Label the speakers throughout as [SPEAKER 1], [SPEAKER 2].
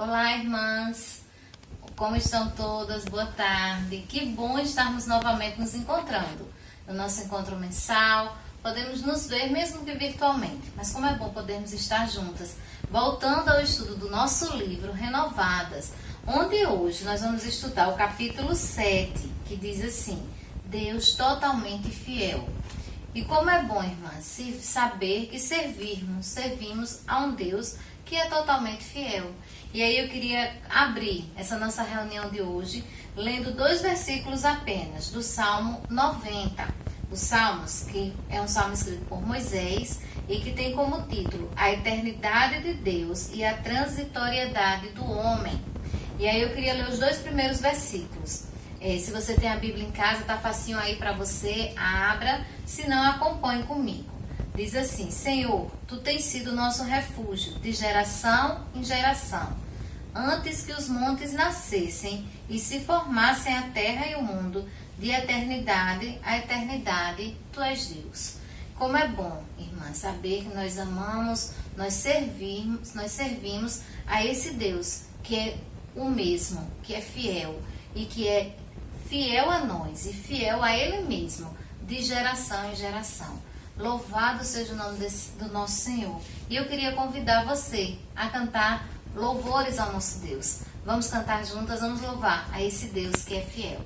[SPEAKER 1] Olá, irmãs! Como estão todas? Boa tarde! Que bom estarmos novamente nos encontrando. No nosso encontro mensal, podemos nos ver mesmo que virtualmente, mas como é bom podermos estar juntas, voltando ao estudo do nosso livro Renovadas, onde hoje nós vamos estudar o capítulo 7, que diz assim: Deus totalmente fiel. E como é bom, irmãs, saber que servimos a um Deus que é totalmente fiel. E aí eu queria abrir essa nossa reunião de hoje lendo 2 versículos apenas do Salmo 90. O Salmos, que é um salmo escrito por Moisés e que tem como título A Eternidade de Deus e a Transitoriedade do Homem. E aí eu queria ler os 2 primeiros versículos. Se você tem a Bíblia em casa, tá facinho aí para você, abra, se não, acompanhe comigo. Diz assim: Senhor, Tu tens sido nosso refúgio de geração em geração. Antes que os montes nascessem e se formassem a terra e o mundo, de eternidade a eternidade, Tu és Deus. Como é bom, irmã, saber que nós amamos, nós servimos a esse Deus que é o mesmo, que é fiel e que é fiel a nós e fiel a Ele mesmo, de geração em geração. Louvado seja o nome do nosso Senhor. E eu queria convidar você a cantar louvores ao nosso Deus. Vamos cantar juntas, vamos louvar a esse Deus que é fiel.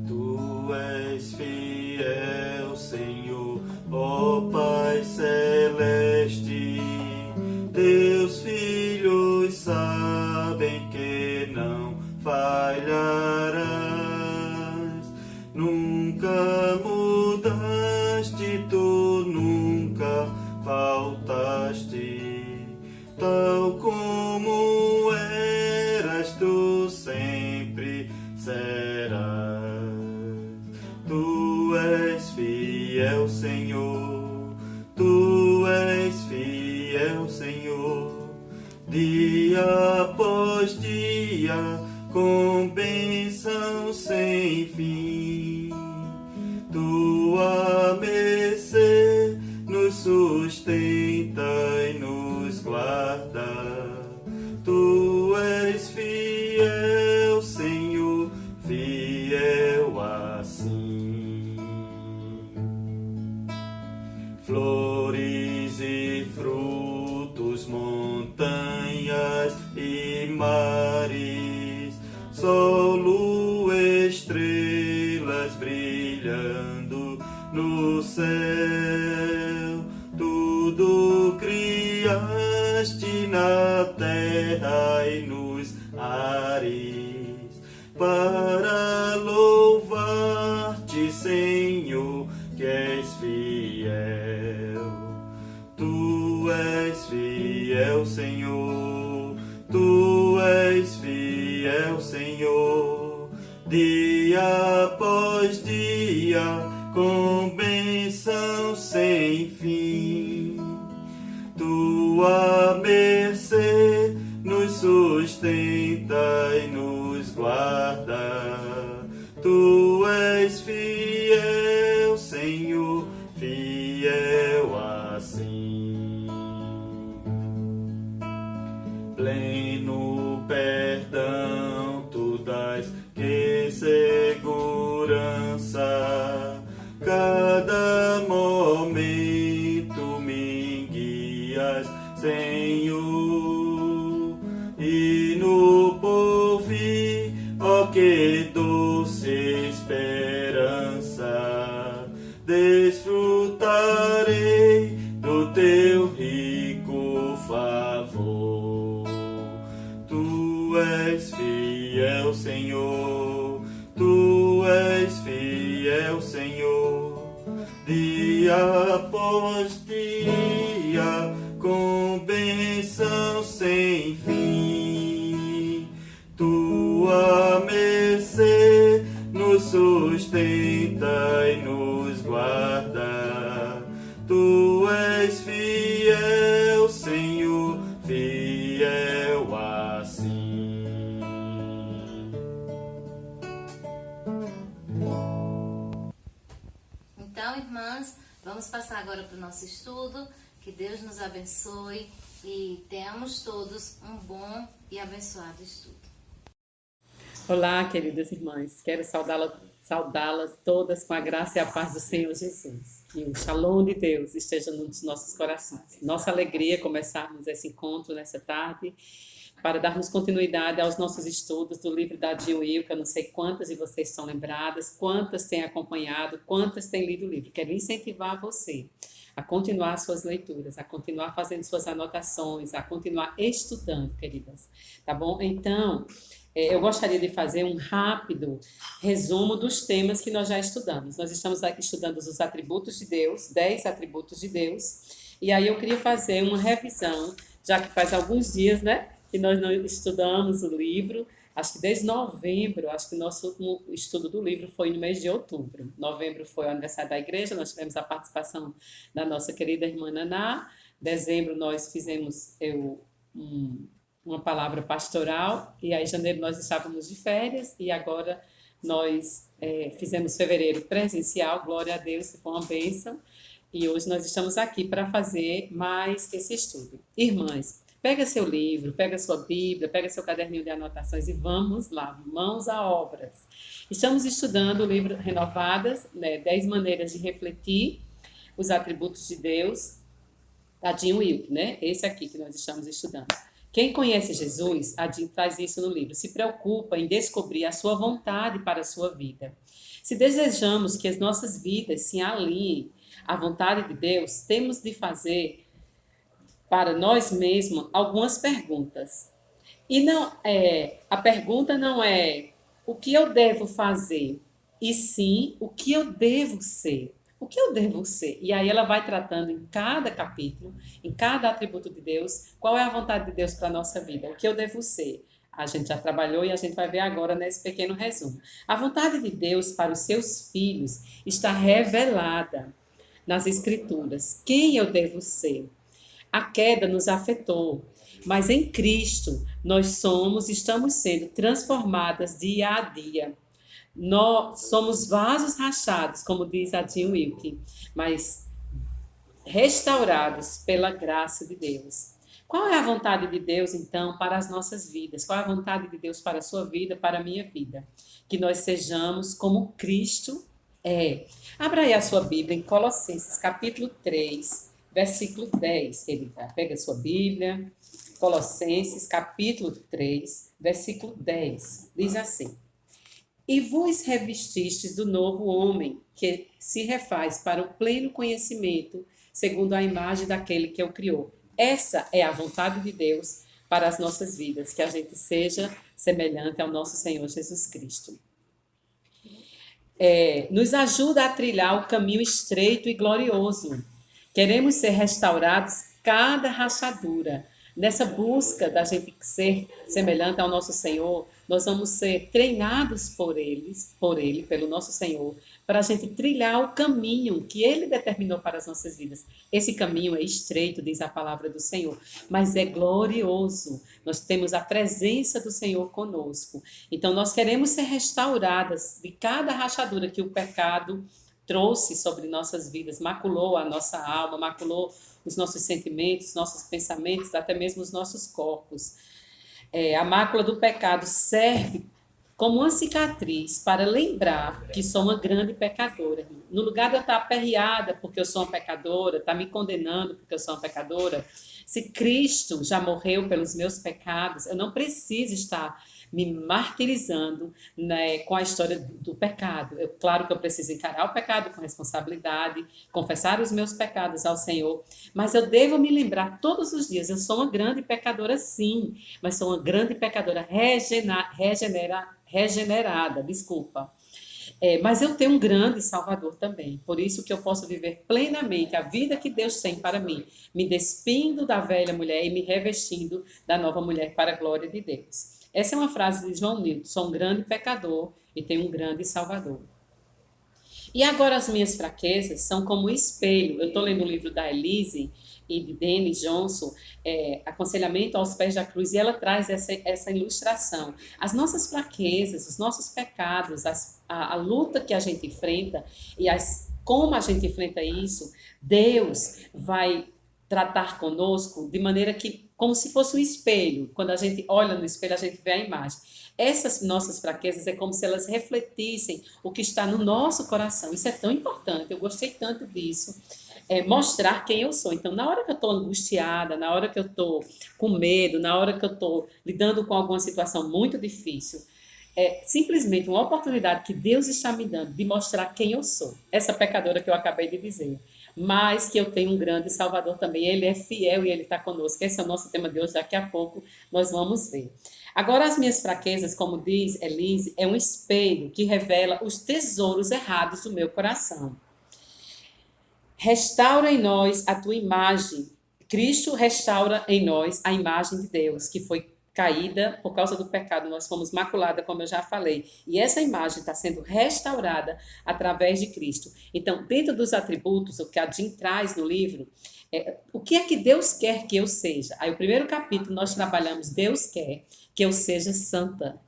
[SPEAKER 2] Tu és fiel, Senhor, ó Pai celeste. Teus filhos sabem que não falharás. Nunca mudaste, tu nunca faltaste. Tal como eras, tu sempre serás. Tu és fiel, Senhor. Tu és fiel, Senhor. Dia após dia, com bênção sem fim. Tua mercê nos sustenta e nos guarda. Tu és fiel, Senhor, fiel assim. Flores e frutos, montanhas e mares, sol, lua, estrelas brilhando no céu, tudo criaste na terra e nos ares, para louvar-te, Senhor, que és fiel. Tu és fiel, Senhor. Tu és fiel, Senhor. Dia após dia, com bênção sem fim. Tua mercê nos sustenta e nos guarda. Tu és fiel, Senhor, fiel assim. Pleno perdão tu dás, que segurança. Cada momento me guias, Senhor, e no porvir, ó que doce esperança, desfrutarei do teu rico favor. Tu és fiel, Senhor. Tu és fiel, Senhor. Dia após dia, com bênção sem fim. Tua mercê nos sustenta e nos guarda. Tu és fiel, Senhor, fiel assim.
[SPEAKER 1] Então, irmãs, vamos passar agora para o nosso estudo. Que Deus nos abençoe e tenhamos todos um bom e abençoado estudo.
[SPEAKER 3] Olá, queridas irmãs. Quero saudá-las todas com a graça e a paz do Senhor Jesus. Que o Shalom de Deus esteja nos nossos corações. Nossa alegria é começarmos esse encontro nessa tarde para darmos continuidade aos nossos estudos do livro da Jean Wilke. Eu não sei quantas de vocês estão lembradas, quantas têm acompanhado, quantas têm lido o livro. Quero incentivar você a continuar suas leituras, a continuar fazendo suas anotações, a continuar estudando, queridas. Tá bom? Então, eu gostaria de fazer um rápido resumo dos temas que nós já estudamos. Nós estamos aqui estudando os atributos de Deus, 10 atributos de Deus, e aí eu queria fazer uma revisão, já que faz alguns dias, né, que nós não estudamos o livro, acho que desde novembro, acho que o nosso último estudo do livro foi no mês de outubro. Novembro foi o aniversário da igreja, nós tivemos a participação da nossa querida irmã Naná. Dezembro nós fizemos uma palavra pastoral, e aí em janeiro nós estávamos de férias, e agora nós fizemos fevereiro presencial, glória a Deus, que foi uma bênção, e hoje nós estamos aqui para fazer mais esse estudo. Irmãs, pega seu livro, pega sua Bíblia, pega seu caderninho de anotações e vamos lá, mãos à obras. Estamos estudando o livro Renovadas, 10 maneiras de refletir os atributos de Deus, da Jean Wilke, né? Esse aqui que nós estamos estudando. Quem conhece Jesus, a Jean traz isso no livro, se preocupa em descobrir a sua vontade para a sua vida. Se desejamos que as nossas vidas se alinhem à vontade de Deus, temos de fazer para nós mesmos algumas perguntas. E a pergunta não é o que eu devo fazer, e sim o que eu devo ser. O que eu devo ser? E aí ela vai tratando em cada capítulo, em cada atributo de Deus, qual é a vontade de Deus para a nossa vida, o que eu devo ser. A gente já trabalhou e a gente vai ver agora nesse pequeno resumo. A vontade de Deus para os seus filhos está revelada nas Escrituras. Quem eu devo ser? A queda nos afetou, mas em Cristo nós estamos sendo transformadas dia a dia. Nós somos vasos rachados, como diz a Jean Wilke, mas restaurados pela graça de Deus. Qual é a vontade de Deus, então, para as nossas vidas? Qual é a vontade de Deus para a sua vida, para a minha vida? Que nós sejamos como Cristo é. Abra aí a sua Bíblia em Colossenses, capítulo 3, versículo 10, querida. Pega a sua Bíblia, Colossenses, capítulo 3, versículo 10. Diz assim: E vos revestistes do novo homem, que se refaz para o pleno conhecimento, segundo a imagem daquele que o criou. Essa é a vontade de Deus para as nossas vidas, que a gente seja semelhante ao nosso Senhor Jesus Cristo. Nos ajuda a trilhar o caminho estreito e glorioso. Queremos ser restaurados cada rachadura. Nessa busca da gente ser semelhante ao nosso Senhor, nós vamos ser treinados por Ele, pelo nosso Senhor, para a gente trilhar o caminho que Ele determinou para as nossas vidas. Esse caminho é estreito, diz a palavra do Senhor, mas é glorioso. Nós temos a presença do Senhor conosco. Então, nós queremos ser restauradas de cada rachadura que o pecado trouxe sobre nossas vidas, maculou a nossa alma, maculou os nossos sentimentos, nossos pensamentos, até mesmo os nossos corpos. A mácula do pecado serve como uma cicatriz para lembrar que sou uma grande pecadora. No lugar de eu estar aperreada porque eu sou uma pecadora, estar me condenando porque eu sou uma pecadora, se Cristo já morreu pelos meus pecados, eu não preciso estar me martirizando, né, com a história do pecado. Claro que eu preciso encarar o pecado com responsabilidade, confessar os meus pecados ao Senhor, mas eu devo me lembrar todos os dias, eu sou uma grande pecadora sim, mas sou uma grande pecadora regenerada, mas eu tenho um grande Salvador também, por isso que eu posso viver plenamente a vida que Deus tem para mim, me despindo da velha mulher e me revestindo da nova mulher para a glória de Deus. Essa é uma frase de João Newton: sou um grande pecador e tenho um grande Salvador. E agora as minhas fraquezas são como espelho. Eu estou lendo o livro da Elise e de Dennis Johnson, Aconselhamento aos Pés da Cruz, e ela traz essa ilustração. As nossas fraquezas, os nossos pecados, a luta que a gente enfrenta e as como a gente enfrenta isso, Deus vai tratar conosco de maneira que, como se fosse um espelho. Quando a gente olha no espelho, a gente vê a imagem. Essas nossas fraquezas é como se elas refletissem o que está no nosso coração. Isso é tão importante, eu gostei tanto disso. Mostrar quem eu sou. Então, na hora que eu estou angustiada, na hora que eu estou com medo, na hora que eu estou lidando com alguma situação muito difícil, é simplesmente uma oportunidade que Deus está me dando de mostrar quem eu sou. Essa pecadora que eu acabei de dizer. Mas que eu tenho um grande Salvador também. Ele é fiel e Ele está conosco. Esse é o nosso tema de hoje. Daqui a pouco nós vamos ver. Agora, as minhas fraquezas, como diz Elise, é um espelho que revela os tesouros errados do meu coração. Restaura em nós a tua imagem. Cristo restaura em nós a imagem de Deus, que foi caída por causa do pecado. Nós fomos maculadas, como eu já falei. E essa imagem está sendo restaurada através de Cristo. Então, dentro dos atributos, o que a Jean traz no livro, o que é que Deus quer que eu seja? Aí, o primeiro capítulo, nós trabalhamos, Deus quer que eu seja santa.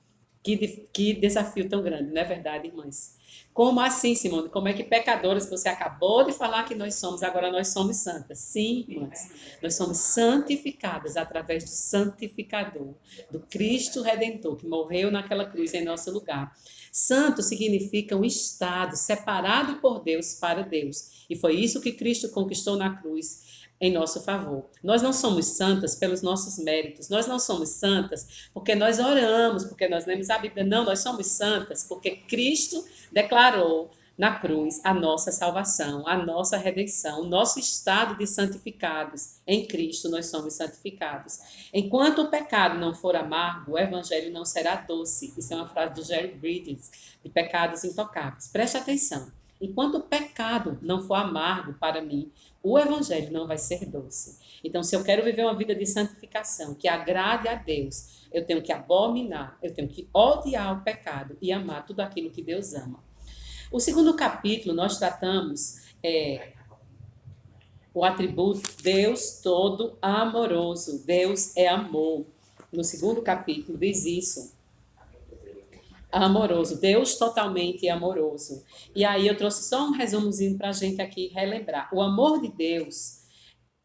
[SPEAKER 3] Que desafio tão grande, não é verdade, irmãs? Como assim, Simone? Como é que pecadoras, você acabou de falar que nós somos, agora nós somos santas? Sim, irmãs. Nós somos santificadas através do santificador, do Cristo Redentor, que morreu naquela cruz em nosso lugar. Santo significa um estado separado por Deus para Deus. E foi isso que Cristo conquistou na cruz em nosso favor. Nós não somos santas pelos nossos méritos. Nós não somos santas porque nós oramos, porque nós lemos a Bíblia. Não, nós somos santas porque Cristo declarou na cruz a nossa salvação, a nossa redenção, o nosso estado de santificados. Em Cristo nós somos santificados. Enquanto o pecado não for amargo, o evangelho não será doce. Isso é uma frase do Jerry Bridges, de Pecados Intocáveis. Preste atenção. Enquanto o pecado não for amargo para mim, o evangelho não vai ser doce. Então, se eu quero viver uma vida de santificação, que agrade a Deus, eu tenho que abominar, eu tenho que odiar o pecado e amar tudo aquilo que Deus ama. O segundo capítulo, nós tratamos o atributo Deus todo amoroso. Deus é amor. No segundo capítulo diz isso. Amoroso, Deus totalmente amoroso. E aí eu trouxe só um resumozinho para a gente aqui relembrar. O amor de Deus,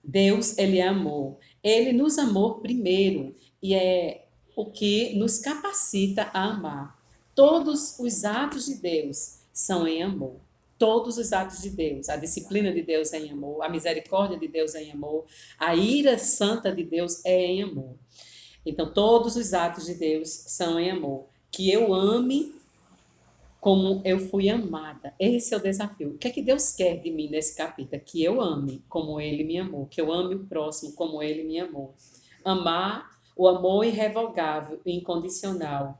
[SPEAKER 3] Deus, Ele é amor. Ele nos amou primeiro e é o que nos capacita a amar. Todos os atos de Deus são em amor. Todos os atos de Deus. A disciplina de Deus é em amor, a misericórdia de Deus é em amor, a ira santa de Deus é em amor. Então, todos os atos de Deus são em amor. Que eu ame como eu fui amada. Esse é o desafio. O que é que Deus quer de mim nesse capítulo? Que eu ame como Ele me amou. Que eu ame o próximo como Ele me amou. Amar o amor irrevogável e incondicional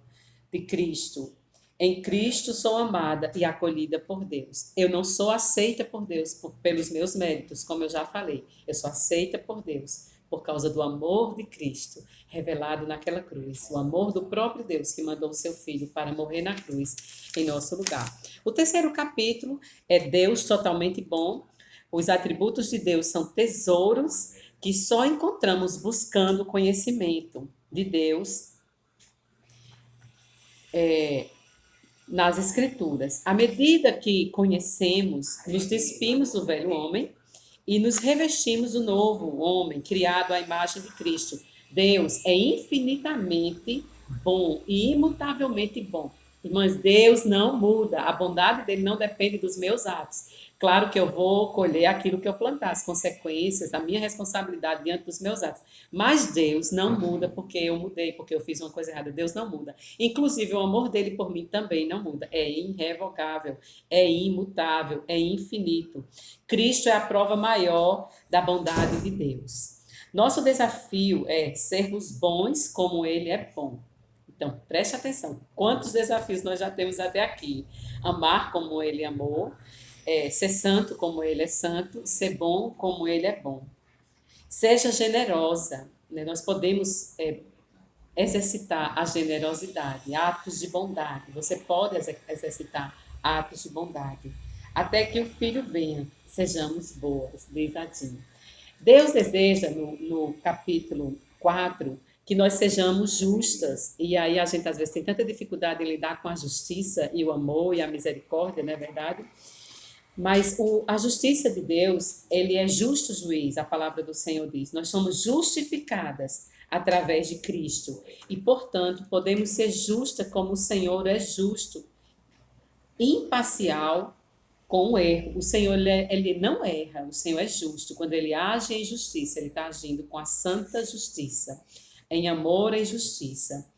[SPEAKER 3] de Cristo. Em Cristo sou amada e acolhida por Deus. Eu não sou aceita por Deus pelos meus méritos, como eu já falei. Eu sou aceita por Deus por causa do amor de Cristo revelado naquela cruz. O amor do próprio Deus que mandou o seu Filho para morrer na cruz em nosso lugar. O terceiro capítulo é Deus totalmente bom. Os atributos de Deus são tesouros que só encontramos buscando conhecimento de Deus nas Escrituras. À medida que conhecemos, nos despimos do velho homem e nos revestimos do novo homem, criado à imagem de Cristo. Deus é infinitamente bom e imutavelmente bom. Irmãs, Deus não muda. A bondade dele não depende dos meus atos. Claro que eu vou colher aquilo que eu plantar, as consequências, a minha responsabilidade diante dos meus atos. Mas Deus não muda porque eu mudei, porque eu fiz uma coisa errada. Deus não muda. Inclusive, o amor dele por mim também não muda. É irrevogável, é imutável, é infinito. Cristo é a prova maior da bondade de Deus. Nosso desafio é sermos bons como ele é bom. Então, preste atenção. Quantos desafios nós já temos até aqui? Amar como ele amou, ser santo como ele é santo, ser bom como ele é bom. Seja generosa. Né? Nós podemos exercitar a generosidade, atos de bondade. Você pode exercitar atos de bondade. Até que o Filho venha, sejamos boas, diz a Jean. Deus deseja, no capítulo 4, que nós sejamos justas. E aí a gente, às vezes, tem tanta dificuldade em lidar com a justiça e o amor e a misericórdia, não é verdade? Mas a justiça de Deus, ele é justo juiz, a palavra do Senhor diz. Nós somos justificadas através de Cristo. E, portanto, podemos ser justas como o Senhor é justo, imparcial com o erro. O Senhor, ele não erra, o Senhor é justo. Quando ele age em justiça, ele está agindo com a santa justiça, em amor e justiça,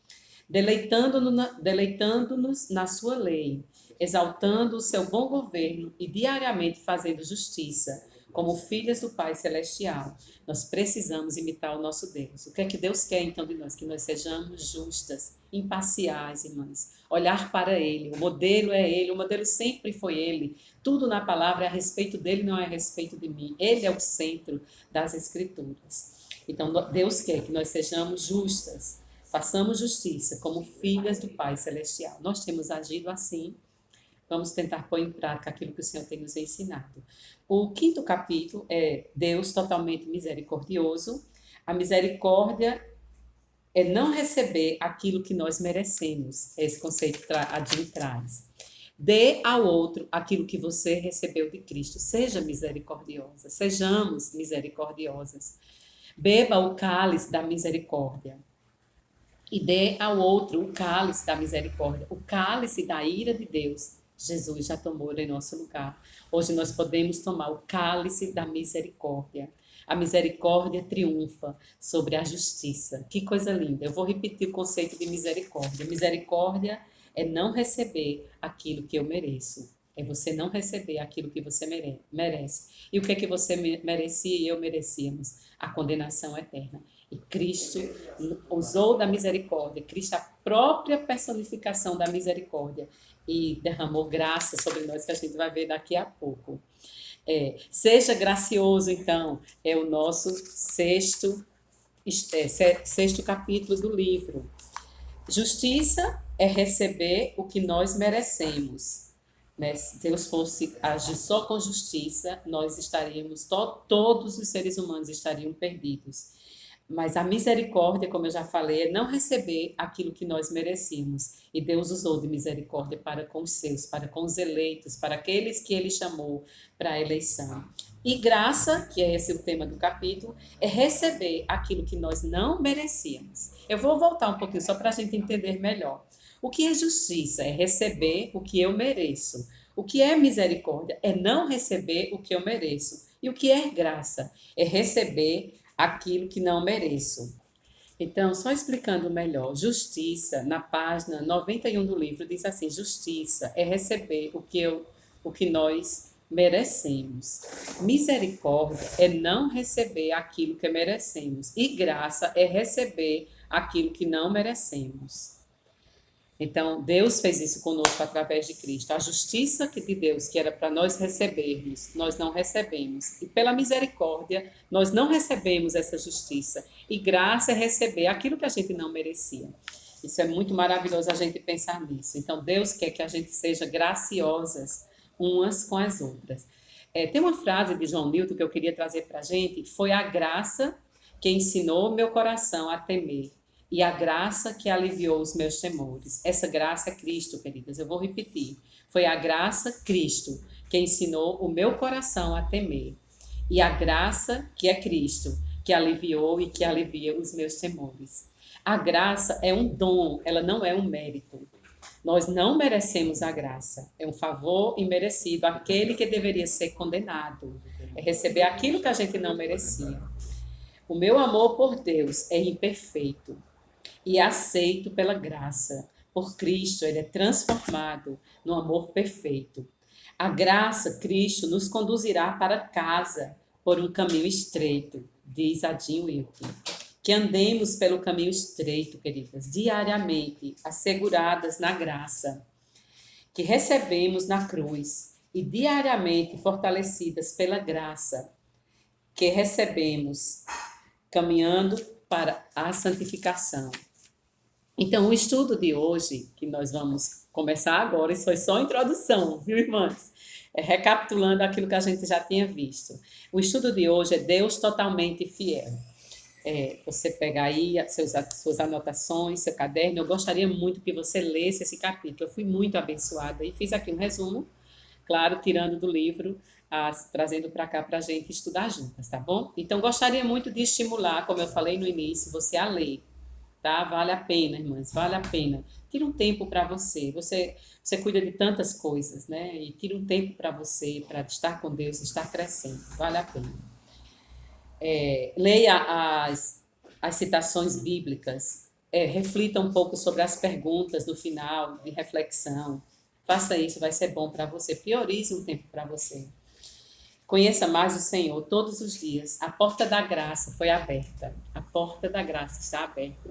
[SPEAKER 3] deleitando-nos na sua lei, exaltando o seu bom governo e diariamente fazendo justiça, como filhas do Pai Celestial. Nós precisamos imitar o nosso Deus. O que é que Deus quer, então, de nós? Que nós sejamos justas, imparciais, irmãs. Olhar para Ele. O modelo é Ele, o modelo sempre foi Ele. Tudo na palavra é a respeito dele, não é a respeito de mim. Ele é o centro das Escrituras. Então, Deus quer que nós sejamos justas, façamos justiça, como filhas do Pai Celestial. Nós temos agido assim. Vamos tentar pôr em prática aquilo que o Senhor tem nos ensinado. O 5º capítulo é Deus totalmente misericordioso. A misericórdia é não receber aquilo que nós merecemos. Esse conceito de traz. Dê ao outro aquilo que você recebeu de Cristo. Seja misericordiosa. Sejamos misericordiosas. Beba o cálice da misericórdia. E dê ao outro o cálice da misericórdia. O cálice da ira de Deus. Jesus já tomou em nosso lugar. Hoje nós podemos tomar o cálice da misericórdia. A misericórdia triunfa sobre a justiça. Que coisa linda. Eu vou repetir o conceito de misericórdia. Misericórdia é não receber aquilo que eu mereço. É você não receber aquilo que você merece. E o que é que você merecia e eu merecíamos? A condenação eterna. E Cristo usou da misericórdia. Cristo, a própria personificação da misericórdia, e derramou graça sobre nós, que a gente vai ver daqui a pouco. Seja gracioso, então, é o nosso sexto capítulo do livro. Justiça é receber o que nós merecemos. Né? Se Deus fosse agir só com justiça, nós estaríamos, todos os seres humanos estariam perdidos. Mas a misericórdia, como eu já falei, é não receber aquilo que nós merecíamos. E Deus usou de misericórdia para com os seus, para com os eleitos, para aqueles que Ele chamou para a eleição. E graça, que é esse o tema do capítulo, é receber aquilo que nós não merecíamos. Eu vou voltar um pouquinho só para a gente entender melhor. O que é justiça? É receber o que eu mereço. O que é misericórdia? É não receber o que eu mereço. E o que é graça? É receber aquilo que não mereço. Então, só explicando melhor, justiça, na página 91 do livro, diz assim, justiça é receber o que nós merecemos. Misericórdia é não receber aquilo que merecemos. E graça é receber aquilo que não merecemos. Então, Deus fez isso conosco através de Cristo. A justiça de Deus, que era para nós recebermos, nós não recebemos. E pela misericórdia, nós não recebemos essa justiça. E graça é receber aquilo que a gente não merecia. Isso é muito maravilhoso a gente pensar nisso. Então, Deus quer que a gente seja graciosas umas com as outras. Tem uma frase de João Newton que eu queria trazer para a gente. Foi a graça que ensinou meu coração a temer. E a graça que aliviou os meus temores. Essa graça é Cristo, queridas. Eu vou repetir. Foi a graça, Cristo, que ensinou o meu coração a temer. E a graça, que é Cristo, que aliviou e que alivia os meus temores. A graça é um dom, ela não é um mérito. Nós não merecemos a graça. É um favor imerecido. Aquele que deveria ser condenado. É receber aquilo que a gente não merecia. O meu amor por Deus é imperfeito. E aceito pela graça. Por Cristo, ele é transformado no amor perfeito. A graça, Cristo, nos conduzirá para casa por um caminho estreito, diz Adin Wilke. Que andemos pelo caminho estreito, queridas, diariamente, asseguradas na graça, que recebemos na cruz e diariamente fortalecidas pela graça que recebemos, caminhando para a santificação. Então, o estudo de hoje, que nós vamos começar agora, isso foi só a introdução, viu, irmãs? Recapitulando aquilo que a gente já tinha visto. O estudo de hoje é Deus totalmente fiel. Você pega aí suas anotações, seu caderno. Eu gostaria muito que você lesse esse capítulo. Eu fui muito abençoada e fiz aqui um resumo. claro, tirando do livro, trazendo para cá para a gente estudar juntas, tá bom? Então, gostaria muito de estimular, como eu falei no início, você a ler, tá? Vale a pena, irmãs, vale a pena. Tira um tempo para você. Você cuida de tantas coisas, né? E tira um tempo para você, para estar com Deus, estar crescendo. Vale a pena. Leia as citações bíblicas. Reflita um pouco sobre as perguntas no final, de reflexão. Faça isso, vai ser bom para você. Priorize um tempo para você. Conheça mais o Senhor todos os dias. A porta da graça foi aberta. A porta da graça está aberta.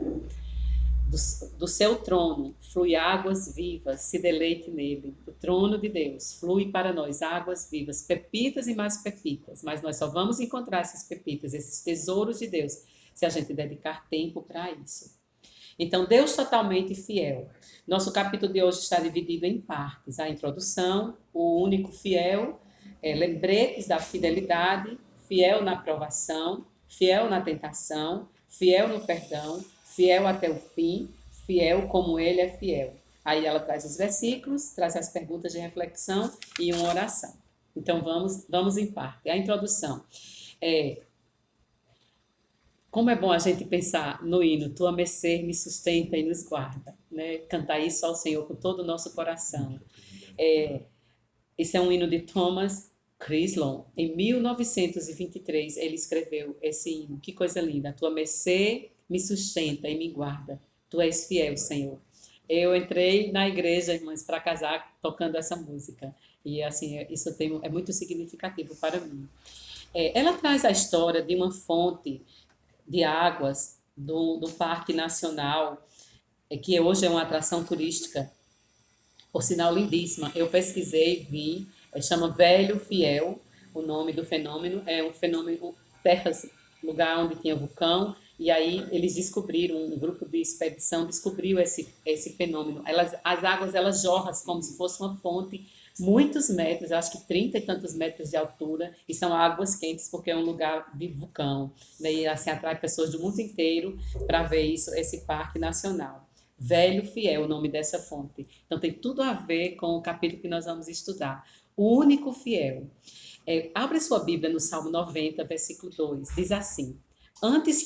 [SPEAKER 3] Do seu trono flui águas vivas, se deleite nele. Do trono de Deus flui para nós águas vivas, pepitas e mais pepitas. Mas nós só vamos encontrar essas pepitas, esses tesouros de Deus, se a gente dedicar tempo para isso. Então, Deus totalmente fiel. Nosso capítulo de hoje está dividido em partes. A introdução, o único fiel, lembretes da fidelidade, fiel na aprovação, fiel na tentação, fiel no perdão, fiel até o fim, fiel como ele é fiel. Aí ela traz os versículos, traz as perguntas de reflexão e uma oração. Então, vamos em parte. A introdução. Como é bom a gente pensar no hino, tua mercê me sustenta e nos guarda, né? Cantar isso ao Senhor com todo o nosso coração. Esse é um hino de Thomas Crislon. Em 1923, ele escreveu esse hino. Que coisa linda. Tua mercê me sustenta e me guarda. Tu és fiel, Senhor. Eu entrei na igreja, irmãs, para casar tocando essa música. E, assim, isso é muito significativo para mim. Ela traz a história de uma fonte de águas do Parque Nacional, que hoje é uma atração turística, por sinal lindíssima. Eu pesquisei, vi, chama Velho Fiel, o nome do fenômeno. É um fenômeno, lugar onde tinha vulcão, e aí eles descobriram, um grupo de expedição descobriu esse fenômeno. As águas, elas jorram como se fosse uma fonte, muitos metros, acho que 30 e tantos metros de altura, e são águas quentes porque é um lugar de vulcão, né? E assim atrai pessoas do mundo inteiro para ver isso, esse parque nacional. Velho Fiel, o nome dessa fonte. Então tem tudo a ver com o capítulo que nós vamos estudar. O único fiel. Abre sua Bíblia no Salmo 90, versículo 2, diz assim: Antes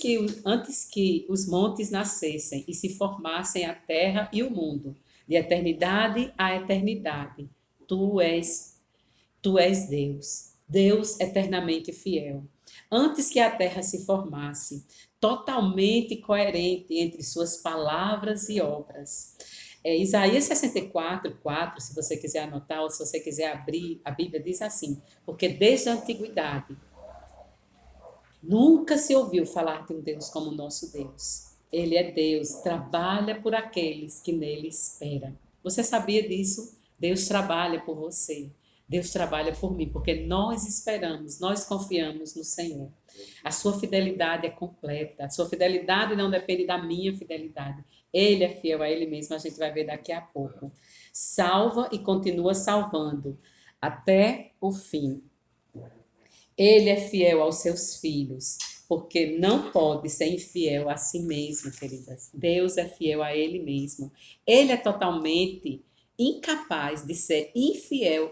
[SPEAKER 3] que os montes nascessem e se formassem a terra e o mundo, de eternidade a eternidade, Tu és Deus, Deus eternamente fiel. Antes que a terra se formasse, totalmente coerente entre suas palavras e obras. Isaías 64, 4, se você quiser anotar ou se você quiser abrir, a Bíblia diz assim: porque desde a antiguidade nunca se ouviu falar de um Deus como o nosso Deus. Ele é Deus, trabalha por aqueles que nele esperam. Você sabia disso? Deus trabalha por você, Deus trabalha por mim, porque nós esperamos, nós confiamos no Senhor. A sua fidelidade é completa, a sua fidelidade não depende da minha fidelidade. Ele é fiel a Ele mesmo, a gente vai ver daqui a pouco. Salva e continua salvando até o fim. Ele é fiel aos seus filhos, porque não pode ser infiel a si mesmo, queridas. Deus é fiel a Ele mesmo. Ele é totalmente incapaz de ser infiel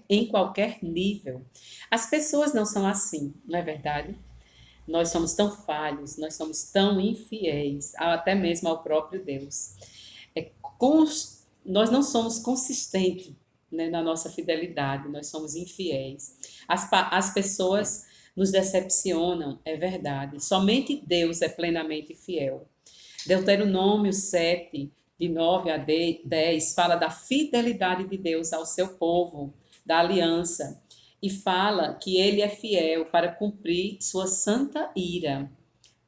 [SPEAKER 3] em qualquer nível. As pessoas não são assim, não é verdade? Nós somos tão falhos, nós somos tão infiéis, até mesmo ao próprio Deus. Nós não somos consistentes, né, na nossa fidelidade, nós somos infiéis. As pessoas nos decepcionam, é verdade. Somente Deus é plenamente fiel. Deuteronômio 7, de 9 a 10, fala da fidelidade de Deus ao seu povo, da aliança, e fala que ele é fiel para cumprir sua santa ira,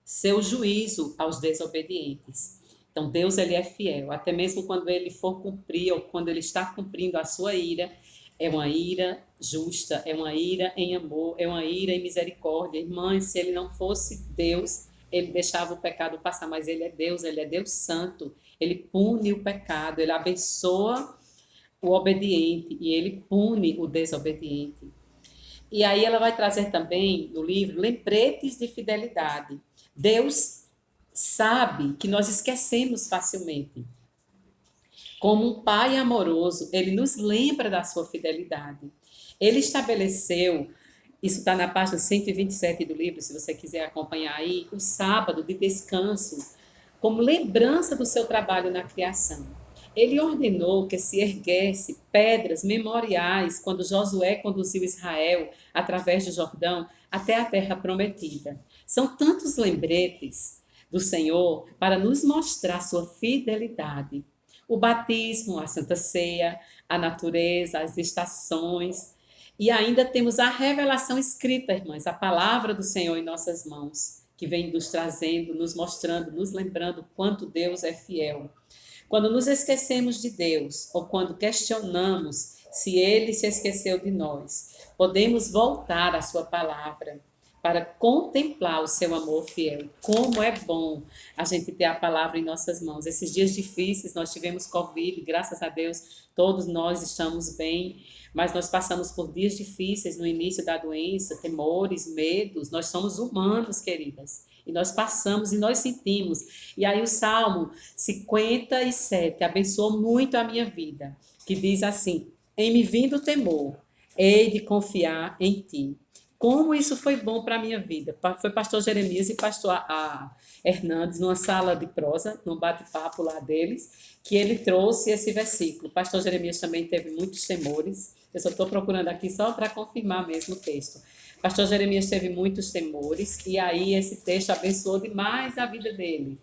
[SPEAKER 3] seu juízo aos desobedientes. Então, Deus, ele é fiel, até mesmo quando ele for cumprir, ou quando ele está cumprindo a sua ira, é uma ira justa, é uma ira em amor, é uma ira em misericórdia. Irmãs, se ele não fosse Deus, ele deixava o pecado passar, mas ele é Deus santo. Ele pune o pecado, ele abençoa o obediente e ele pune o desobediente. E aí ela vai trazer também no livro lembretes de fidelidade. Deus sabe que nós esquecemos facilmente. Como um pai amoroso, ele nos lembra da sua fidelidade. Ele estabeleceu, isso está na página 127 do livro, se você quiser acompanhar aí, o sábado de descanso, como lembrança do seu trabalho na criação. Ele ordenou que se erguesse pedras memoriais quando Josué conduziu Israel através do Jordão até a terra prometida. São tantos lembretes do Senhor para nos mostrar sua fidelidade. O batismo, a Santa Ceia, a natureza, as estações. E ainda temos a revelação escrita, irmãs, a palavra do Senhor em nossas mãos, que vem nos trazendo, nos mostrando, nos lembrando quanto Deus é fiel. Quando nos esquecemos de Deus, ou quando questionamos se Ele se esqueceu de nós, podemos voltar à sua palavra para contemplar o seu amor fiel. Como é bom a gente ter a palavra em nossas mãos. Esses dias difíceis, nós tivemos Covid, graças a Deus, todos nós estamos bem, mas nós passamos por dias difíceis no início da doença, temores, medos. Nós somos humanos, queridas. E nós passamos e nós sentimos. E aí o Salmo 57 abençoou muito a minha vida, que diz assim: em me vindo o temor, hei de confiar em ti. Como isso foi bom para a minha vida. Foi pastor Jeremias e pastor Hernandes, numa sala de prosa, num bate-papo lá deles, que ele trouxe esse versículo. Pastor Jeremias também teve muitos temores. Eu só estou procurando aqui só para confirmar mesmo o texto. Pastor Jeremias teve muitos temores, e aí esse texto abençoou demais a vida dele.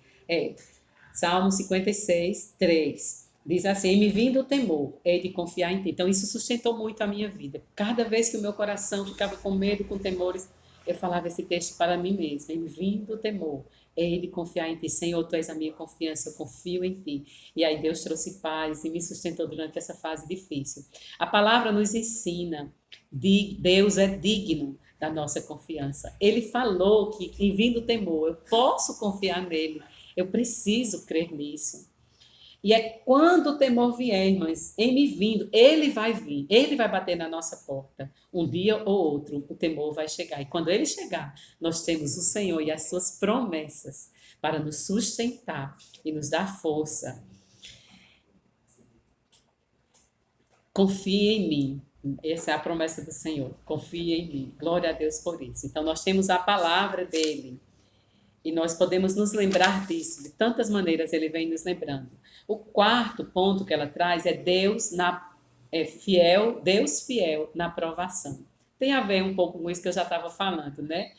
[SPEAKER 3] Salmo 56, 3. Diz assim: me vindo o temor, hei de confiar em ti. Então isso sustentou muito a minha vida. Cada vez que o meu coração ficava com medo, com temores, eu falava esse texto para mim mesma: me vindo o temor, hei de confiar em ti. Senhor, tu és a minha confiança, eu confio em ti. E aí Deus trouxe paz e me sustentou durante essa fase difícil. A palavra nos ensina, Deus é digno da nossa confiança. Ele falou que, em vindo o temor, eu posso confiar nele, eu preciso crer nisso. E é quando o temor vier, irmãs, em me vindo, ele vai vir, ele vai bater na nossa porta. Um dia ou outro, o temor vai chegar. E quando ele chegar, nós temos o Senhor e as suas promessas para nos sustentar e nos dar força. Confie em mim. Essa é a promessa do Senhor. Confie em mim. Glória a Deus por isso. Então, nós temos a palavra dele. E nós podemos nos lembrar disso. De tantas maneiras ele vem nos lembrando. O quarto ponto que ela traz é Deus fiel na provação. Tem a ver um pouco com isso que eu já estava falando, né?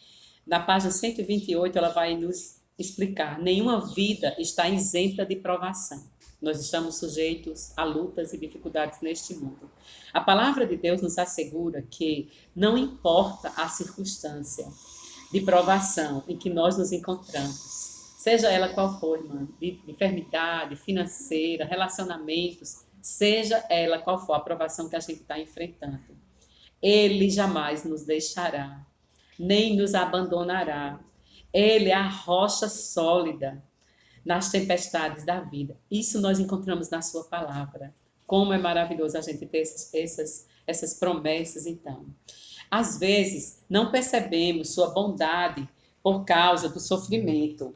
[SPEAKER 3] Na página 128, ela vai nos explicar: nenhuma vida está isenta de provação. Nós estamos sujeitos a lutas e dificuldades neste mundo. A palavra de Deus nos assegura que não importa a circunstância de provação em que nós nos encontramos, seja ela qual for, irmã, de enfermidade, financeira, relacionamentos, seja ela qual for a provação que a gente está enfrentando, Ele jamais nos deixará, nem nos abandonará. Ele é a rocha sólida nas tempestades da vida. Isso nós encontramos na sua palavra. Como é maravilhoso a gente ter essas promessas, então. Às vezes, não percebemos sua bondade por causa do sofrimento.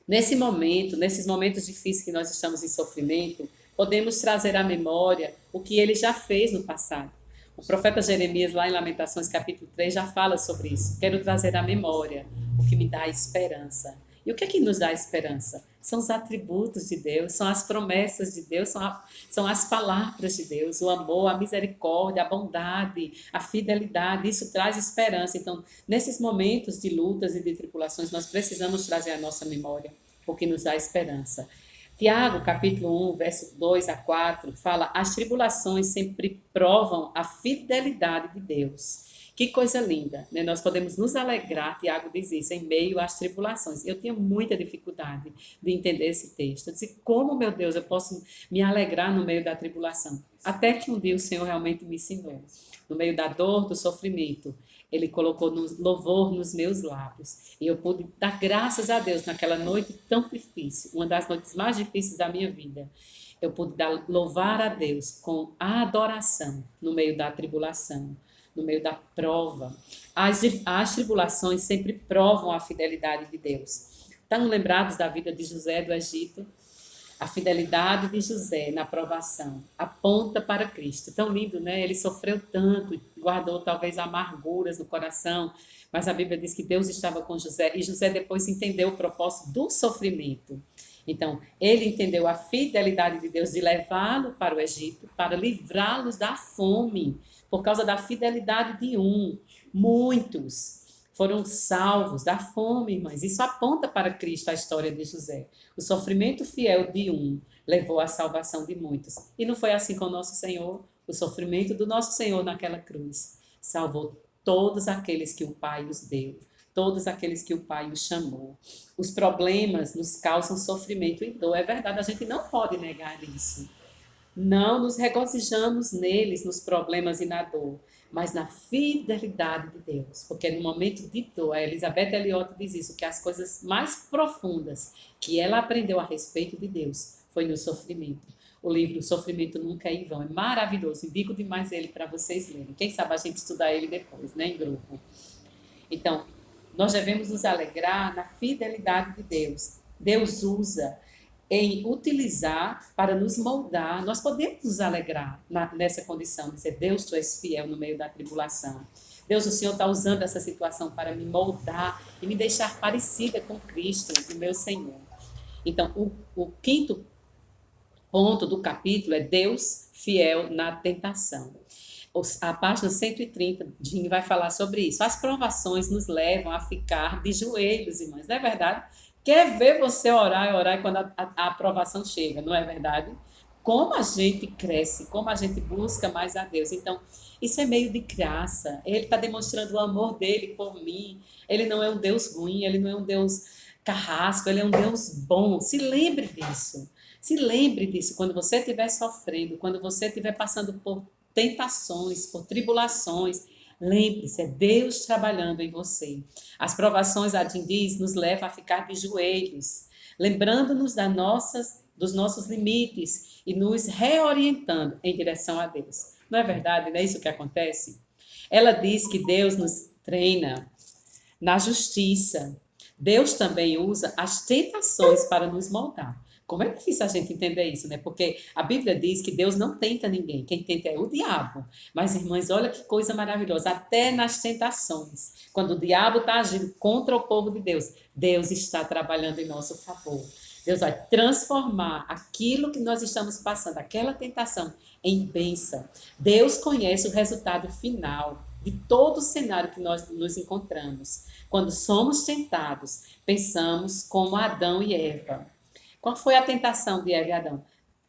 [SPEAKER 3] Nesses momentos difíceis que nós estamos em sofrimento, podemos trazer à memória o que ele já fez no passado. O profeta Jeremias, lá em Lamentações, capítulo 3, já fala sobre isso. Quero trazer à memória o que me dá esperança. E o que é que nos dá esperança? São os atributos de Deus, são as promessas de Deus, são as palavras de Deus, o amor, a misericórdia, a bondade, a fidelidade. Isso traz esperança. Então, nesses momentos de lutas e de tribulações, nós precisamos trazer à nossa memória o que nos dá esperança. Tiago, capítulo 1, verso 2 a 4, fala: as tribulações sempre provam a fidelidade de Deus. Que coisa linda, né? Nós podemos nos alegrar, Tiago diz isso, em meio às tribulações. Eu tinha muita dificuldade de entender esse texto. Eu disse: como, meu Deus, eu posso me alegrar no meio da tribulação? Até que um dia o Senhor realmente me ensinou. No meio da dor, do sofrimento, Ele colocou louvor nos meus lábios. E eu pude dar graças a Deus naquela noite tão difícil, uma das noites mais difíceis da minha vida. Eu pude louvar a Deus com a adoração no meio da tribulação, no meio da prova. As tribulações sempre provam a fidelidade de Deus. Estão lembrados da vida de José do Egito? A fidelidade de José na provação aponta para Cristo. Tão lindo, né? Ele sofreu tanto, guardou talvez amarguras no coração, mas a Bíblia diz que Deus estava com José e José depois entendeu o propósito do sofrimento. Então, ele entendeu a fidelidade de Deus de levá-lo para o Egito, para livrá-los da fome, por causa da fidelidade de um. Muitos foram salvos da fome, irmãs. Isso aponta para Cristo, a história de José. O sofrimento fiel de um levou à salvação de muitos. E não foi assim com o nosso Senhor? O sofrimento do nosso Senhor naquela cruz salvou todos aqueles que o Pai os deu, todos aqueles que o Pai os chamou. Os problemas nos causam sofrimento e dor. É verdade, a gente não pode negar isso. Não nos regozijamos neles, nos problemas e na dor, mas na fidelidade de Deus. Porque no momento de dor, a Elizabeth Elliot diz isso, que as coisas mais profundas que ela aprendeu a respeito de Deus foi no sofrimento. O livro O Sofrimento Nunca é em Vão é maravilhoso, indico demais ele para vocês lerem. Quem sabe a gente estudar ele depois, né, em grupo. Então, nós devemos nos alegrar na fidelidade de Deus. Deus usa em utilizar para nos moldar. Nós podemos nos alegrar nessa condição, dizer, Deus, tu és fiel no meio da tribulação. Deus, o Senhor está usando essa situação para me moldar e me deixar parecida com Cristo, o meu Senhor. Então, o quinto ponto do capítulo é Deus fiel na tentação. A página 130, Jim vai falar sobre isso. As provações nos levam a ficar de joelhos, irmãs, não é verdade? Quer ver você orar e orar quando a aprovação chega, não é verdade? Como a gente cresce, como a gente busca mais a Deus. Então, isso é meio de graça. Ele está demonstrando o amor dele por mim. Ele não é um Deus ruim, ele não é um Deus carrasco, ele é um Deus bom. Se lembre disso. Se lembre disso quando você estiver sofrendo, quando você estiver passando por tentações, por tribulações. Lembre-se, é Deus trabalhando em você. As provações, a Jim diz, nos levam a ficar de joelhos, lembrando-nos dos nossos limites e nos reorientando em direção a Deus. Não é verdade? Não é isso que acontece? Ela diz que Deus nos treina na justiça. Deus também usa as tentações para nos moldar. Como é difícil a gente entender isso, né? Porque a Bíblia diz que Deus não tenta ninguém. Quem tenta é o diabo. Mas, irmãs, olha que coisa maravilhosa. Até nas tentações, quando o diabo está agindo contra o povo de Deus, Deus está trabalhando em nosso favor. Deus vai transformar aquilo que nós estamos passando, aquela tentação, em bênção. Deus conhece o resultado final de todo o cenário que nós nos encontramos. Quando somos tentados, pensamos como Adão e Eva. Qual foi a tentação de Eva e Adão?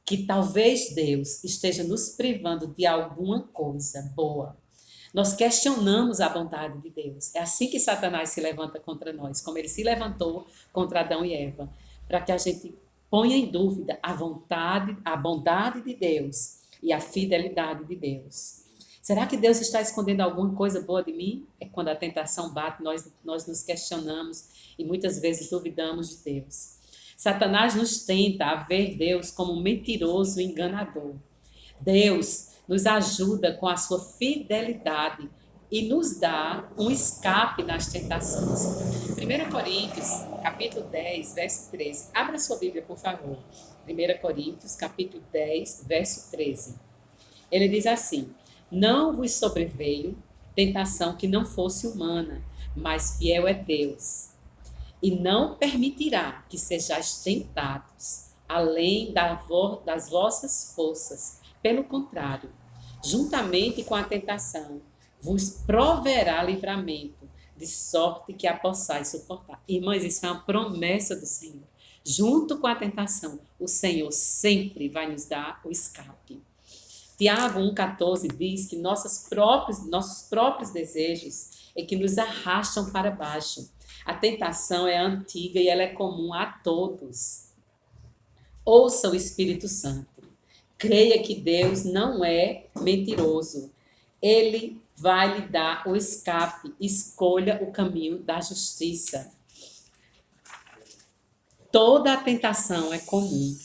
[SPEAKER 3] Que talvez Deus esteja nos privando de alguma coisa boa. Nós questionamos a bondade de Deus. É assim que Satanás se levanta contra nós, como ele se levantou contra Adão e Eva, para que a gente ponha em dúvida a bondade de Deus e a fidelidade de Deus. Será que Deus está escondendo alguma coisa boa de mim? É quando a tentação bate, nós nos questionamos e muitas vezes duvidamos de Deus. Satanás nos tenta a ver Deus como um mentiroso e enganador. Deus nos ajuda com a sua fidelidade e nos dá um escape nas tentações. 1 Coríntios, capítulo 10, verso 13. Abra sua Bíblia, por favor. 1 Coríntios, capítulo 10, verso 13. Ele diz assim: não vos sobreveio tentação que não fosse humana, mas fiel é Deus. E não permitirá que sejais tentados, além das vossas forças. Pelo contrário, juntamente com a tentação, vos proverá livramento, de sorte que a possais suportar. Irmãs, isso é uma promessa do Senhor. Junto com a tentação, o Senhor sempre vai nos dar o escape. Tiago 1,14 diz que nossos próprios desejos é que nos arrastam para baixo. A tentação é antiga e ela é comum a todos. Ouça o Espírito Santo. Creia que Deus não é mentiroso. Ele vai lhe dar o escape. Escolha o caminho da justiça. Toda a tentação é comum.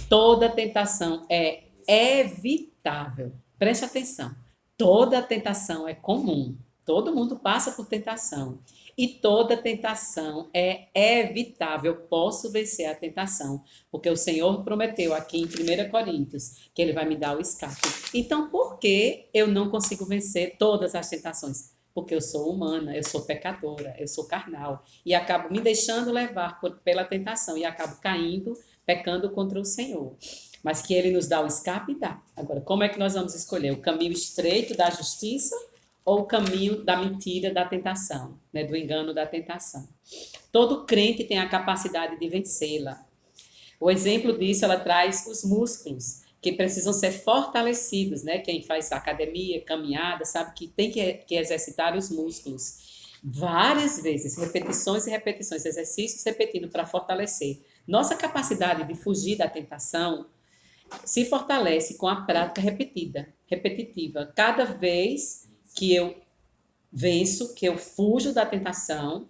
[SPEAKER 3] Toda a tentação é evitável. Preste atenção. Toda a tentação é comum. Todo mundo passa por tentação. E toda tentação é evitável. Eu posso vencer a tentação, porque o Senhor prometeu aqui em 1 Coríntios que Ele vai me dar o escape. Então, por que eu não consigo vencer todas as tentações? Porque eu sou humana, eu sou pecadora, eu sou carnal. E acabo me deixando levar pela tentação e acabo caindo, pecando contra o Senhor. Mas que Ele nos dá o escape, dá. Agora, como é que nós vamos escolher? O caminho estreito da justiça ou o caminho da mentira, da tentação, né? Do engano, da tentação? Todo crente tem a capacidade de vencê-la. O exemplo disso, ela traz os músculos, que precisam ser fortalecidos, né? Quem faz academia, caminhada, sabe que tem que exercitar os músculos. Várias vezes, repetições e repetições, exercícios repetidos para fortalecer. Nossa capacidade de fugir da tentação se fortalece com a prática repetitiva. Cada vez que eu venço, que eu fujo da tentação,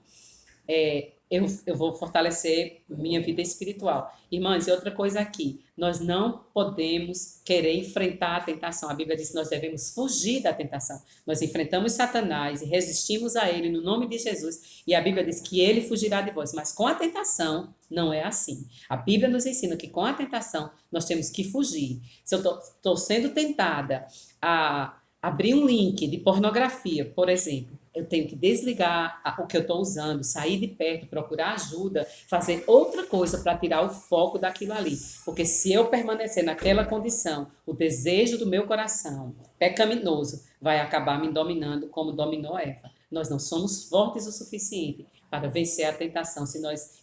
[SPEAKER 3] eu vou fortalecer minha vida espiritual. Irmãs, e outra coisa aqui, nós não podemos querer enfrentar a tentação. A Bíblia diz que nós devemos fugir da tentação. Nós enfrentamos Satanás e resistimos a ele no nome de Jesus, e a Bíblia diz que ele fugirá de vós. Mas com a tentação, não é assim. A Bíblia nos ensina que com a tentação, nós temos que fugir. Se eu estou sendo tentada a abrir um link de pornografia, por exemplo, eu tenho que desligar o que eu estou usando, sair de perto, procurar ajuda, fazer outra coisa para tirar o foco daquilo ali. Porque se eu permanecer naquela condição, o desejo do meu coração pecaminoso vai acabar me dominando como dominou Eva. Nós não somos fortes o suficiente para vencer a tentação se nós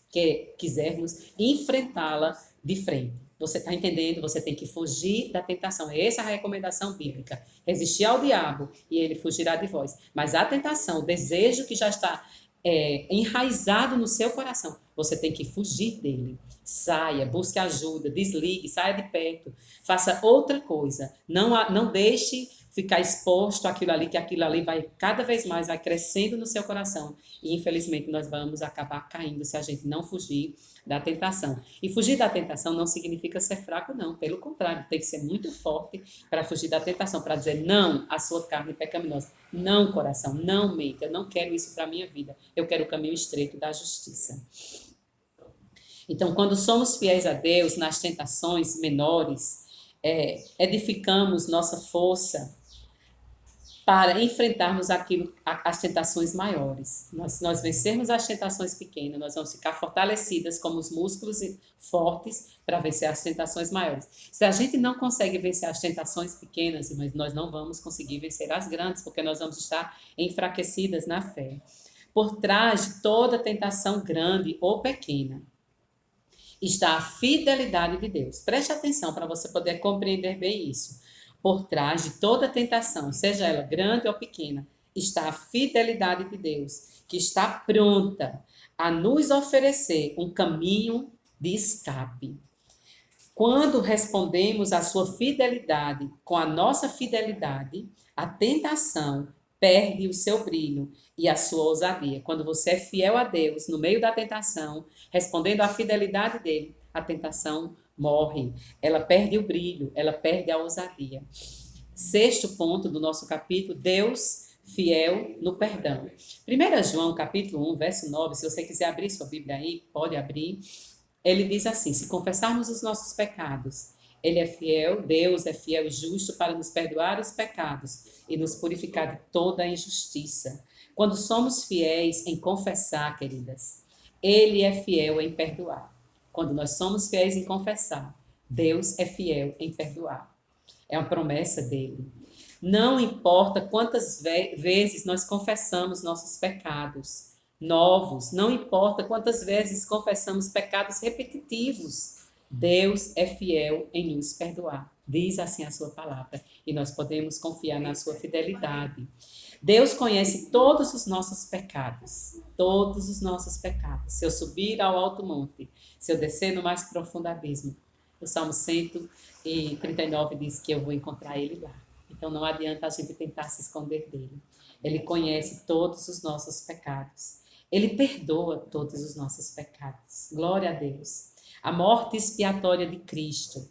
[SPEAKER 3] quisermos enfrentá-la de frente. Você está entendendo? Você tem que fugir da tentação. Essa é a recomendação bíblica. Resistir ao diabo e ele fugirá de vós. Mas a tentação, o desejo que já está enraizado no seu coração, você tem que fugir dele. Saia, busque ajuda, desligue, saia de perto. Faça outra coisa. Não deixe ficar exposto àquilo ali, que aquilo ali vai cada vez mais, vai crescendo no seu coração. E infelizmente nós vamos acabar caindo se a gente não fugir da tentação. E fugir da tentação não significa ser fraco, não. Pelo contrário, tem que ser muito forte para fugir da tentação, para dizer não à sua carne pecaminosa. Não, coração, não mente, eu não quero isso para a minha vida. Eu quero o caminho estreito da justiça. Então, quando somos fiéis a Deus nas tentações menores, edificamos nossa força para enfrentarmos as tentações maiores. Nós vencermos as tentações pequenas, nós vamos ficar fortalecidas como os músculos fortes para vencer as tentações maiores. Se a gente não consegue vencer as tentações pequenas, mas nós não vamos conseguir vencer as grandes, porque nós vamos estar enfraquecidas na fé. Por trás de toda tentação grande ou pequena, está a fidelidade de Deus. Preste atenção para você poder compreender bem isso. Por trás de toda tentação, seja ela grande ou pequena, está a fidelidade de Deus, que está pronta a nos oferecer um caminho de escape. Quando respondemos à sua fidelidade com a nossa fidelidade, a tentação perde o seu brilho e a sua ousadia. Quando você é fiel a Deus no meio da tentação, respondendo à fidelidade dele, a tentação morre, ela perde o brilho, ela perde a ousadia. 6º ponto do nosso capítulo, Deus fiel no perdão. 1 João, capítulo 1, verso 9, se você quiser abrir sua Bíblia aí, pode abrir. Ele diz assim, se confessarmos os nossos pecados, ele é fiel, Deus é fiel e justo para nos perdoar os pecados e nos purificar de toda a injustiça. Quando somos fiéis em confessar, queridas, ele é fiel em perdoar. Quando nós somos fiéis em confessar, Deus é fiel em perdoar. É uma promessa dele. Não importa quantas vezes nós confessamos nossos pecados novos, não importa quantas vezes confessamos pecados repetitivos, Deus é fiel em nos perdoar. Diz assim a sua palavra. E nós podemos confiar na sua fidelidade. Deus conhece todos os nossos pecados. Todos os nossos pecados. Se eu subir ao alto monte, se eu descer no mais profundo abismo, o Salmo 139 diz que eu vou encontrar ele lá. Então não adianta a gente tentar se esconder dele. Ele conhece todos os nossos pecados. Ele perdoa todos os nossos pecados. Glória a Deus. A morte expiatória de Cristo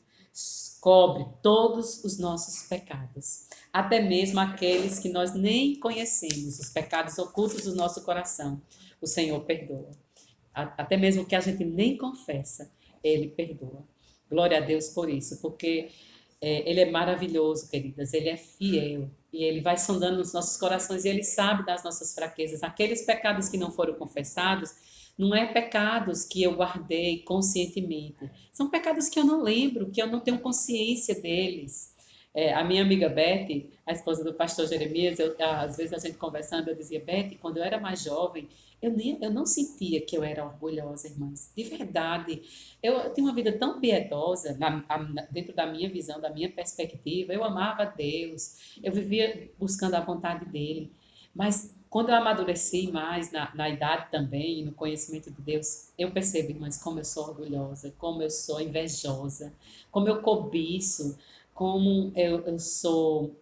[SPEAKER 3] cobre todos os nossos pecados, até mesmo aqueles que nós nem conhecemos, os pecados ocultos do nosso coração, o Senhor perdoa. Até mesmo que a gente nem confessa, Ele perdoa. Glória a Deus por isso, porque Ele é maravilhoso, queridas, Ele é fiel, e Ele vai sondando os nossos corações, e Ele sabe das nossas fraquezas. Aqueles pecados que não foram confessados, não é pecados que eu guardei conscientemente. São pecados que eu não lembro, que eu não tenho consciência deles. A minha amiga Beth, a esposa do pastor Jeremias, às vezes a gente conversando, eu dizia, Beth, quando eu era mais jovem, eu não sentia que eu era orgulhosa, irmãs. De verdade. Eu tinha uma vida tão piedosa, dentro da minha visão, da minha perspectiva. Eu amava Deus, eu vivia buscando a vontade dEle. Mas quando eu amadureci mais na idade também, no conhecimento de Deus, eu percebo, irmãs, como eu sou orgulhosa, como eu sou invejosa, como eu cobiço, como eu sou,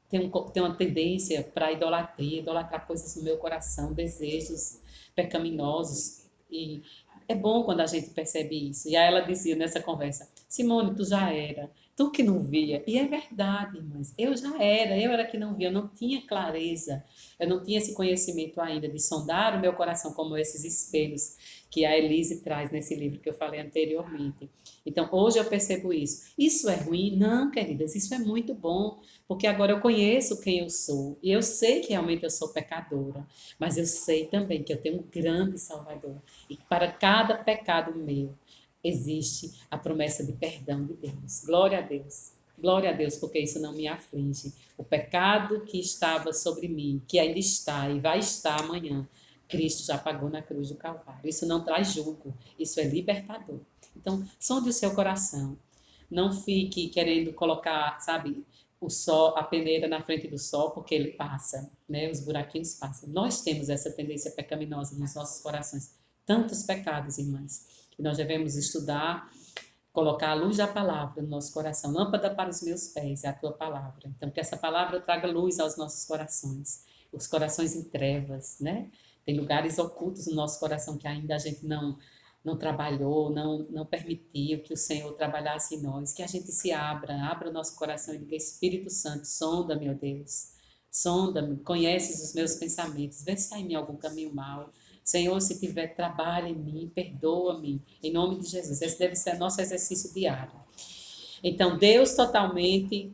[SPEAKER 3] tenho uma tendência para idolatria, idolatrar coisas no meu coração, desejos pecaminosos. E é bom quando a gente percebe isso. E aí ela dizia nessa conversa, Simone, tu já era. Tu que não via. E é verdade, irmãs. Eu era que não via, eu não tinha clareza, eu não tinha esse conhecimento ainda de sondar o meu coração como esses espelhos que a Elise traz nesse livro que eu falei anteriormente. Então, hoje eu percebo isso. Isso é ruim? Não, queridas, isso é muito bom, porque agora eu conheço quem eu sou, e eu sei que realmente eu sou pecadora, mas eu sei também que eu tenho um grande Salvador, e para cada pecado meu, existe a promessa de perdão de Deus. Glória a Deus. Glória a Deus, porque isso não me aflige. O pecado que estava sobre mim, que ainda está e vai estar amanhã, Cristo já pagou na cruz do Calvário. Isso não traz julgo, isso é libertador. Então, sonde o seu coração. Não fique querendo colocar, sabe, o sol, a peneira na frente do sol, porque ele passa, né? Os buraquinhos passam. Nós temos essa tendência pecaminosa nos nossos corações. Tantos pecados, irmãs, que nós devemos estudar, colocar a luz da palavra no nosso coração. Lâmpada para os meus pés é a tua palavra. Então, que essa palavra traga luz aos nossos corações. Os corações em trevas, né? Tem lugares ocultos no nosso coração que ainda a gente não trabalhou, não permitiu que o Senhor trabalhasse em nós. Que a gente se abra o nosso coração e diga, Espírito Santo, sonda-me, ó Deus. Sonda-me, conheces os meus pensamentos. Vê se há em mim algum caminho mau. Senhor, se tiver trabalho em mim, perdoa-me, em nome de Jesus. Esse deve ser nosso exercício diário. Então, Deus totalmente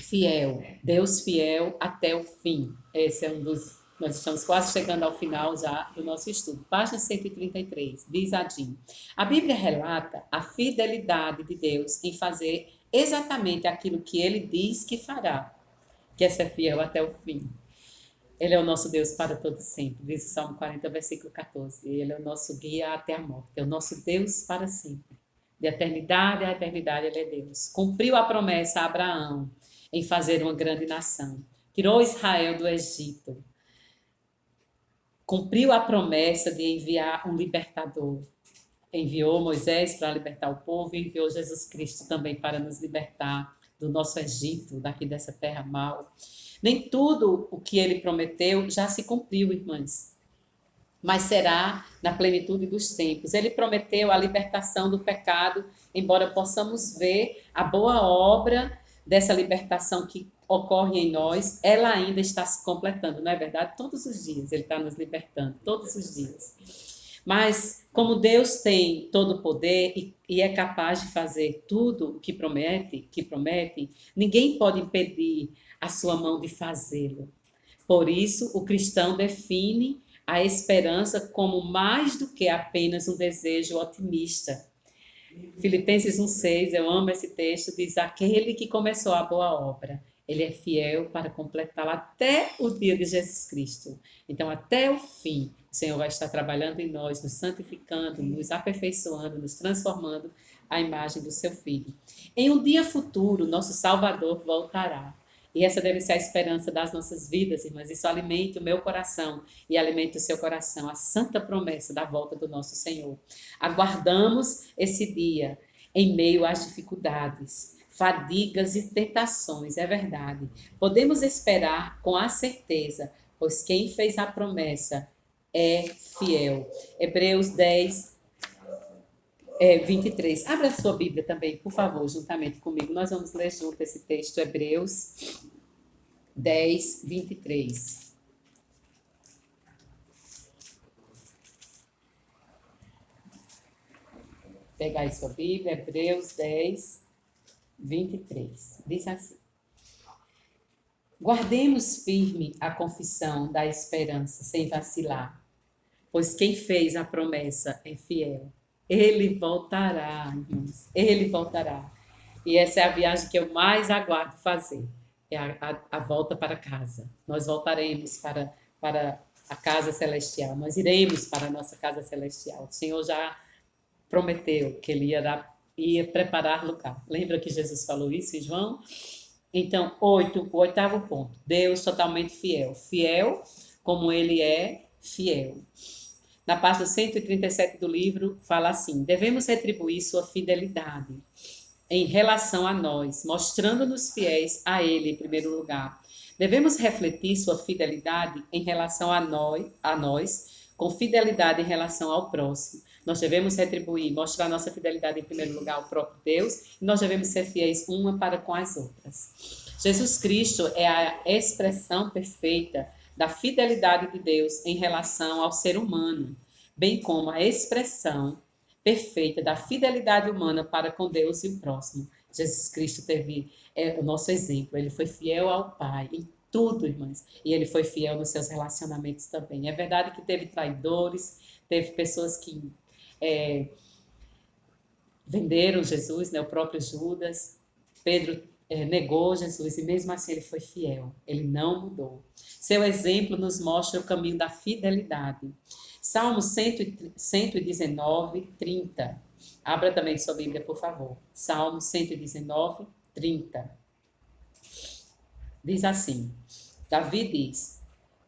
[SPEAKER 3] fiel, Deus fiel até o fim. Esse é um dos... Nós estamos quase chegando ao final já do nosso estudo. Página 133, diz Adim. A Bíblia relata a fidelidade de Deus em fazer exatamente aquilo que Ele diz que fará, que é ser fiel até o fim. Ele é o nosso Deus para todo sempre, diz o Salmo 40, versículo 14. Ele é o nosso guia até a morte, é o nosso Deus para sempre. De eternidade a eternidade Ele é Deus. Cumpriu a promessa a Abraão em fazer uma grande nação. Tirou Israel do Egito. Cumpriu a promessa de enviar um libertador. Enviou Moisés para libertar o povo e enviou Jesus Cristo também para nos libertar do nosso Egito, daqui dessa terra mal. Nem tudo o que ele prometeu já se cumpriu, irmãs, mas será na plenitude dos tempos. Ele prometeu a libertação do pecado, embora possamos ver a boa obra dessa libertação que ocorre em nós, ela ainda está se completando, não é verdade? Todos os dias ele está nos libertando, todos os dias. Mas como Deus tem todo o poder e é capaz de fazer tudo o que promete, ninguém pode impedir a sua mão de fazê-lo. Por isso, o cristão define a esperança como mais do que apenas um desejo otimista. Filipenses 1,6, eu amo esse texto, diz, aquele que começou a boa obra, ele é fiel para completá-la até o dia de Jesus Cristo. Então, até o fim, o Senhor vai estar trabalhando em nós, nos santificando, nos aperfeiçoando, nos transformando à imagem do seu Filho. Em um dia futuro, nosso Salvador voltará. E essa deve ser a esperança das nossas vidas, irmãs. Isso alimenta o meu coração e alimenta o seu coração, a santa promessa da volta do nosso Senhor. Aguardamos esse dia em meio às dificuldades, fadigas e tentações, é verdade. Podemos esperar com a certeza, pois quem fez a promessa é fiel. Hebreus 10, 23. Abra a sua Bíblia também, por favor, juntamente comigo. Nós vamos ler junto esse texto, Hebreus 10, 23. Pegar aí sua Bíblia, Hebreus 10, 23. Diz assim: guardemos firme a confissão da esperança, sem vacilar, pois quem fez a promessa é fiel. Ele voltará, irmãos, ele voltará. E essa é a viagem que eu mais aguardo fazer, é a volta para casa. Nós voltaremos para a casa celestial, nós iremos para a nossa casa celestial. O Senhor já prometeu que ele ia preparar lugar. Lembra que Jesus falou isso em João? Então, o oitavo ponto. Deus totalmente fiel. Fiel como ele é fiel. Na página 137 do livro, fala assim: devemos retribuir sua fidelidade em relação a nós, mostrando-nos fiéis a ele em primeiro lugar. Devemos refletir sua fidelidade em relação a nós, com fidelidade em relação ao próximo. Nós devemos retribuir, mostrar nossa fidelidade em primeiro lugar ao próprio Deus, e nós devemos ser fiéis uma para com as outras. Jesus Cristo é a expressão perfeita da fidelidade de Deus em relação ao ser humano, bem como a expressão perfeita da fidelidade humana para com Deus e o próximo. Jesus Cristo teve o nosso exemplo, ele foi fiel ao Pai em tudo, irmãs, e ele foi fiel nos seus relacionamentos também. É verdade que teve traidores, teve pessoas que venderam Jesus, né, o próprio Judas. Pedro negou Jesus e mesmo assim ele foi fiel, ele não mudou. Seu exemplo nos mostra o caminho da fidelidade. Salmo 119, 30. Abra também sua Bíblia, por favor. Salmo 119, 30. Diz assim: Davi diz: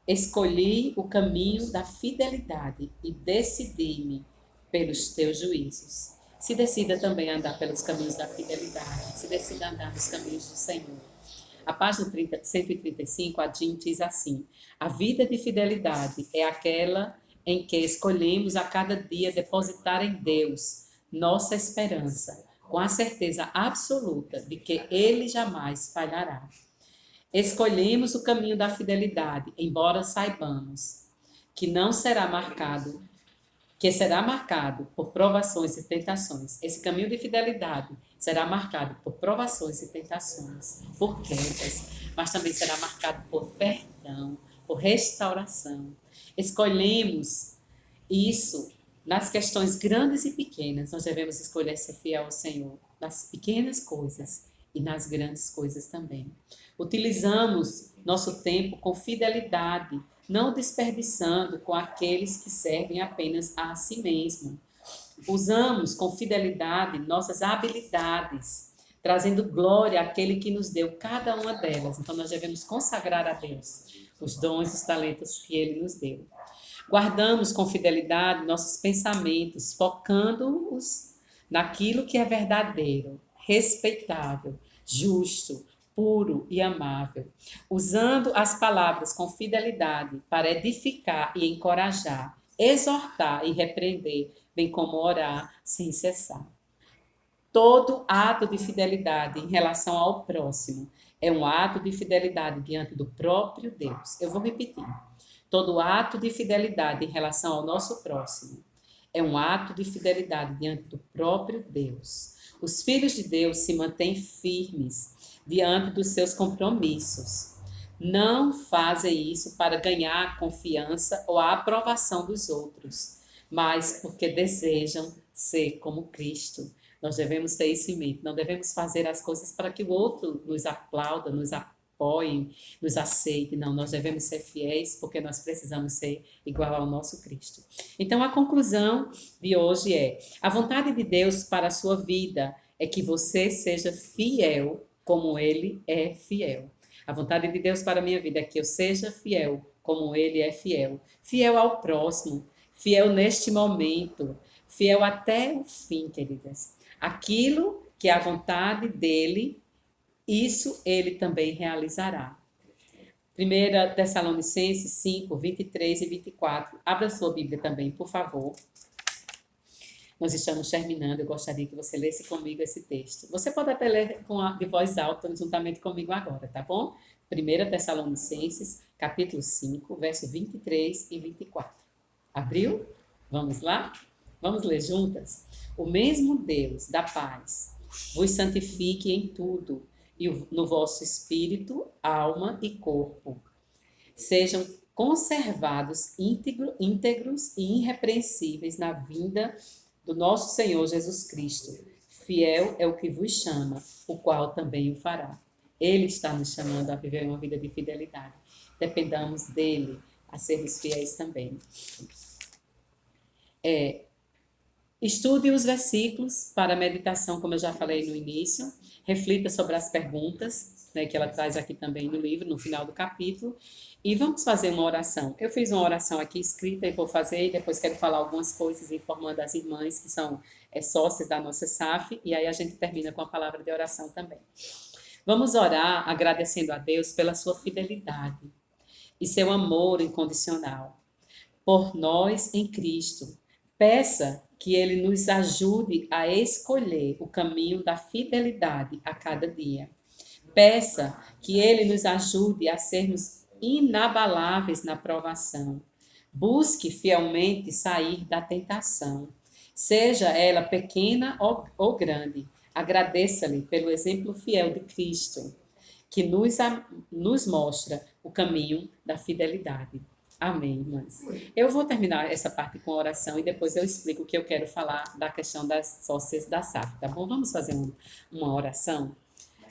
[SPEAKER 3] escolhi o caminho da fidelidade e decidi-me pelos teus juízos. Se decida também a andar pelos caminhos da fidelidade. Se decida a andar nos caminhos do Senhor. A página 135, a Jean diz assim: a vida de fidelidade é aquela em que escolhemos a cada dia depositar em Deus nossa esperança, com a certeza absoluta de que Ele jamais falhará. Escolhemos o caminho da fidelidade, embora saibamos que será marcado por provações e tentações. Esse caminho de fidelidade será marcado por provações e tentações, por quedas, mas também será marcado por perdão, por restauração. Escolhemos isso nas questões grandes e pequenas. Nós devemos escolher ser fiel ao Senhor nas pequenas coisas e nas grandes coisas também. Utilizamos nosso tempo com fidelidade, não desperdiçando com aqueles que servem apenas a si mesmo. Usamos com fidelidade nossas habilidades, trazendo glória àquele que nos deu cada uma delas. Então, nós devemos consagrar a Deus os dons e os talentos que Ele nos deu. Guardamos com fidelidade nossos pensamentos, focando-os naquilo que é verdadeiro, respeitável, justo, puro e amável, usando as palavras com fidelidade para edificar e encorajar, exortar e repreender, bem como orar sem cessar. Todo ato de fidelidade em relação ao próximo é um ato de fidelidade diante do próprio Deus. Eu vou repetir. Todo ato de fidelidade em relação ao nosso próximo é um ato de fidelidade diante do próprio Deus. Os filhos de Deus se mantêm firmes diante dos seus compromissos. Não fazem isso para ganhar a confiança ou a aprovação dos outros, mas porque desejam ser como Cristo. Nós devemos ter isso em mente. Não devemos fazer as coisas para que o outro nos aplauda, nos apoie, nos aceite. Não, nós devemos ser fiéis porque nós precisamos ser igual ao nosso Cristo. Então, a conclusão de hoje é: a vontade de Deus para a sua vida é que você seja fiel como Ele é fiel. A vontade de Deus para a minha vida é que eu seja fiel como Ele é fiel. Fiel ao próximo, fiel neste momento, fiel até o fim, queridas. Aquilo que é a vontade dEle, isso Ele também realizará. 1 Tessalonicenses 5, 23 e 24. Abra sua Bíblia também, por favor. Nós estamos terminando, eu gostaria que você lesse comigo esse texto. Você pode até ler de voz alta, juntamente comigo agora, tá bom? 1 Tessalonicenses, capítulo 5, verso 23 e 24. Abriu? Vamos lá? Vamos ler juntas? O mesmo Deus da paz vos santifique em tudo, e no vosso espírito, alma e corpo sejam conservados íntegros e irrepreensíveis na vinda do nosso Senhor Jesus Cristo. Fiel é o que vos chama, o qual também o fará. Ele está nos chamando a viver uma vida de fidelidade. Dependamos dele a sermos fiéis também. Estude os versículos para a meditação, como eu já falei no início. Reflita sobre as perguntas, né, que ela traz aqui também no livro, no final do capítulo. E vamos fazer uma oração. Eu fiz uma oração aqui escrita e vou fazer, e depois quero falar algumas coisas informando as irmãs que são sócias da nossa SAF, e aí a gente termina com a palavra de oração também. Vamos orar agradecendo a Deus pela sua fidelidade e seu amor incondicional por nós em Cristo. Peça que Ele nos ajude a escolher o caminho da fidelidade a cada dia. Peça que Ele nos ajude a sermos inabaláveis na provação. Busque fielmente sair da tentação, seja ela pequena ou grande. Agradeça-lhe pelo exemplo fiel de Cristo, que nos mostra o caminho da fidelidade. Amém, irmãs. Eu vou terminar essa parte com oração e depois eu explico o que eu quero falar da questão das sócias da SAF, tá bom? Vamos fazer uma oração?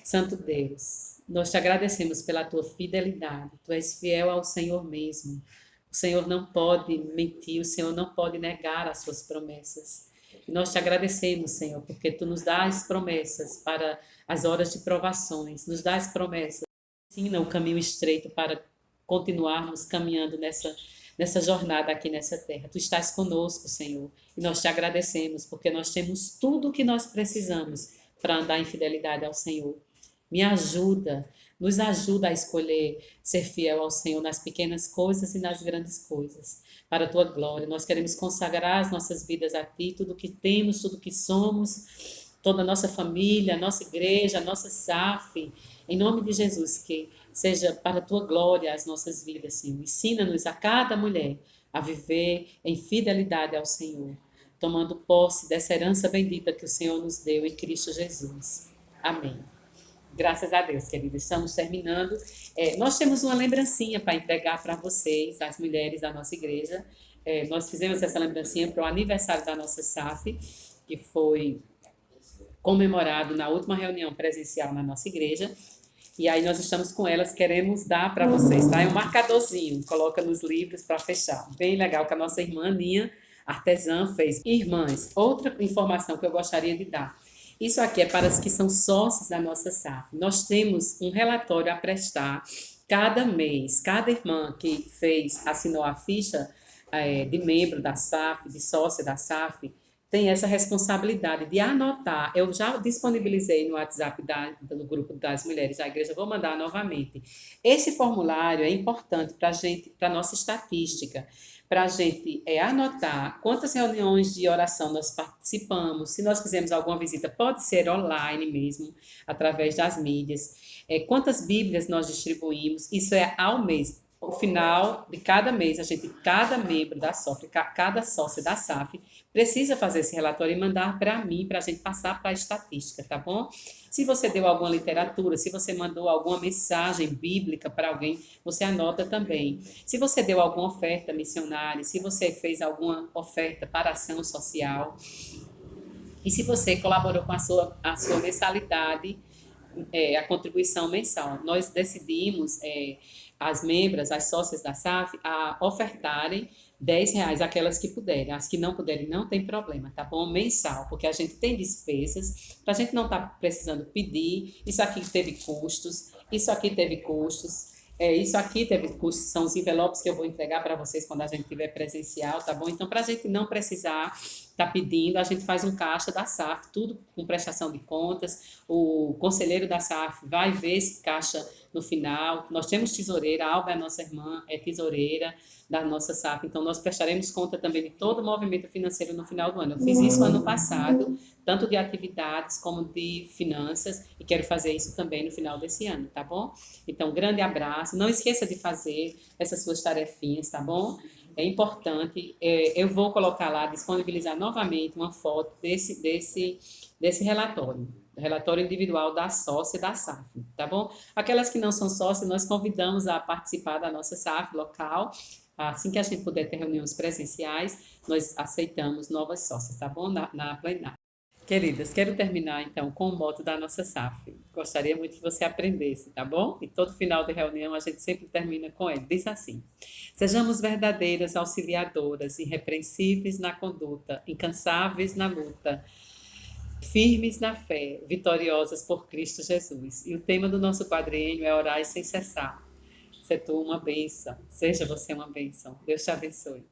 [SPEAKER 3] Santo Deus, nós te agradecemos pela tua fidelidade. Tu és fiel ao Senhor mesmo. O Senhor não pode mentir, o Senhor não pode negar as suas promessas. E nós te agradecemos, Senhor, porque tu nos dás promessas para as horas de provações, nos dás promessas. Ensina o caminho estreito para continuarmos caminhando nessa jornada aqui nessa terra. Tu estás conosco, Senhor, e nós te agradecemos, porque nós temos tudo o que nós precisamos para andar em fidelidade ao Senhor. Me ajuda, nos ajuda a escolher ser fiel ao Senhor nas pequenas coisas e nas grandes coisas, para a tua glória. Nós queremos consagrar as nossas vidas a ti, tudo que temos, tudo que somos, toda a nossa família, a nossa igreja, a nossa SAF, em nome de Jesus, que seja para a tua glória as nossas vidas, Senhor. Ensina-nos a cada mulher a viver em fidelidade ao Senhor, tomando posse dessa herança bendita que o Senhor nos deu em Cristo Jesus. Amém. Graças a Deus, queridos. Estamos terminando. Nós temos uma lembrancinha para entregar para vocês, as mulheres da nossa igreja. Nós fizemos essa lembrancinha para o aniversário da nossa SAF, que foi comemorado na última reunião presencial na nossa igreja. E aí nós estamos com elas, queremos dar para vocês, tá? É um marcadorzinho, coloca nos livros para fechar. Bem legal que a nossa irmã Aninha, artesã, fez. Irmãs, outra informação que eu gostaria de dar. Isso aqui é para as que são sócios da nossa SAF. Nós temos um relatório a prestar cada mês. Cada irmã que assinou a ficha de membro da SAF, de sócia da SAF, tem essa responsabilidade de anotar. Eu já disponibilizei no WhatsApp do grupo das mulheres da igreja, vou mandar novamente. Esse formulário é importante para a nossa estatística, para a gente anotar quantas reuniões de oração nós participamos, se nós fizemos alguma visita, pode ser online mesmo, através das mídias, quantas bíblias nós distribuímos, isso é ao mês. No final de cada mês, cada membro da SAF, cada sócia da SAF, precisa fazer esse relatório e mandar para mim, para a gente passar para a estatística, tá bom? Se você deu alguma literatura, se você mandou alguma mensagem bíblica para alguém, você anota também. Se você deu alguma oferta missionária, se você fez alguma oferta para ação social, e se você colaborou com a sua mensalidade, a contribuição mensal. Nós decidimos, as membras, as sócias da SAF, a ofertarem R$10, aquelas que puderem. As que não puderem, não tem problema, tá bom? Mensal, porque a gente tem despesas, para a gente não estar precisando pedir. Isso aqui teve custos, isso aqui teve custos, isso aqui teve custos, são os envelopes que eu vou entregar para vocês quando a gente tiver presencial, tá bom? Então, para a gente não precisar estar pedindo, a gente faz um caixa da SAF, tudo com prestação de contas. O conselheiro da SAF vai ver esse caixa no final. Nós temos tesoureira, a Alba é a nossa irmã, é tesoureira da nossa SAF, então nós prestaremos conta também de todo o movimento financeiro no final do ano. Eu fiz isso ano passado, tanto de atividades como de finanças, e quero fazer isso também no final desse ano, tá bom? Então, grande abraço, não esqueça de fazer essas suas tarefinhas, tá bom? É importante, eu vou colocar lá, disponibilizar novamente uma foto desse relatório individual da sócia e da SAF, tá bom? Aquelas que não são sócias, nós convidamos a participar da nossa SAF local. Assim que a gente puder ter reuniões presenciais, nós aceitamos novas sócias, tá bom? Na plenária. Queridas, quero terminar então com o moto da nossa SAF. Gostaria muito que você aprendesse, tá bom? E todo final de reunião a gente sempre termina com ele. Diz assim: sejamos verdadeiras auxiliadoras, irrepreensíveis na conduta, incansáveis na luta, firmes na fé, vitoriosas por Cristo Jesus. E o tema do nosso quadriênio é orar sem cessar. Ser tu uma bênção. Seja você uma bênção. Deus te abençoe.